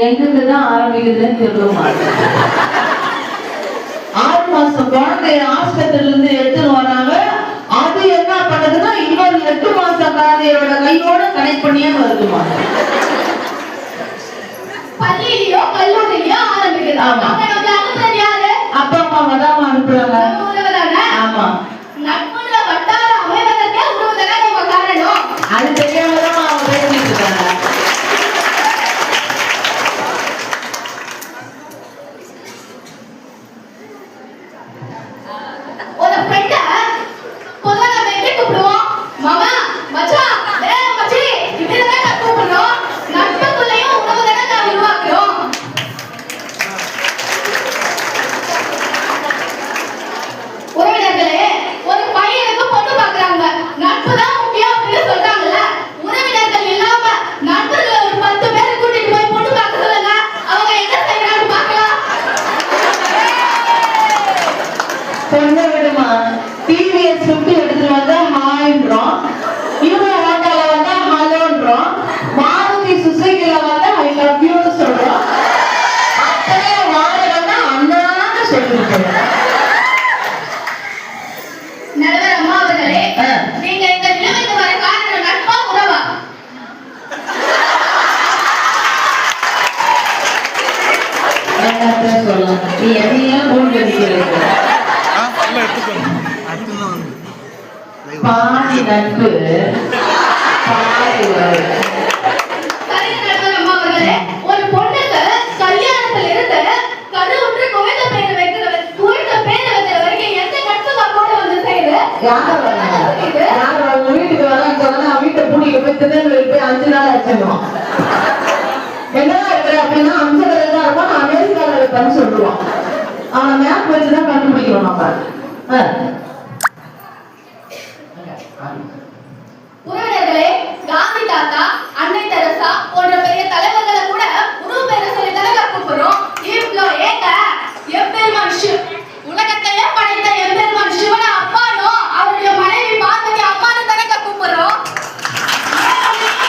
எங்கிருந்துதான் ஆரம்பிக்குதுன்னு தெரியல. 6 மாசம் குழந்தைய ஆஸ்பத்திரியில இருந்து எடுத்துன்னு வராங்க. அது என்ன பண்ணுதுன்னா இன்னொரு 8 மாசம் குழந்தையோட கையோட கனெக்ட் பண்ணியே வருதுமா. பள்ளியிலயோ கல்லூரியிலயோ ஆரம்பிக்குது. அப்பா அம்மா தான் அனுப்புறாங்க. ஆமா, நட்புல வட்டார அமைவதற்கே உறவுதானே நம்ம காரணம். அது தெரியாமதான் அவங்க பேசிட்டு இருக்காங்க. ஒரு ஃப்ரெண்ட பொதுவா நம்ம எப்படி கூப்பிடுவோம்? மாமா, மச்சான், டேய் மச்சி, இப்படிதான் நான் கூப்பிடுறோம். நட்புக்குள்ளேயும் உறவுதானே நான் உருவாக்குறோம். உறவினர்களே, ஒரு பையனுக்கு பொண்ணு பார்க்கறாங்க. நட்பு தான் முக்கியம் அப்படின்னு சொல்றாங்கல்ல. உறவினர்கள் இல்லாம நண்பர்களை ஒரு 10 பேரை கூட்டிட்டு போய் பொண்ணு பார்க்க சொல்லுங்க. அவங்க என்ன செய்யறாங்கன்னு பார்க்கலாம். பொண்ணு விடுமா, டிவிஎஸ் 50 எடுத்துட்டு வந்தா ஹாய்ன்றோம், ஹீரோ ஹோண்டால வந்தா ஹலோன்றோம், மாருதி சுசுகில வந்தா ஐ லவ் யூன்னு சொல்றோம். அப்படியே வாழறோம்னா அண்ணான்னு சொல்லிட்டு நடுவர் அம்மா அவர்களே, நீங்க இந்த நிலைமைக்கு வர காரணம் நட்பா உறவா? சொல்லலாம். நீ என்னையா மூணு எடுக்கிறீங்க? பாதி நட்பு பாதி உறவு. சரிங்க நடுவர் அம்மா அவர்களே, ஒரு பொண்ணுக்கு கல்யாணத்துல இருந்து கருவுற்று குழந்தை பேர் வைக்கிற வரைக்கும் எந்த நட்பு கூட வந்து செய்யுது? யார் அவங்க வீட்டுக்கு வரான்னு சொன்னா வீட்டை பூட்டிட்டு போய் திருநெல்வேலி போய் 5 நாள் ஆச்சுருவோம். என்னதான் இருக்கிற அப்படின்னா அம்சங்கள் தான் இருக்கும், நான் அமெரிக்காவில் இருப்பேன்னு சொல்லுவோம். அவனை மேப் வச்சுதான் கண்டுபிடிக்கிறோம் நம்ம.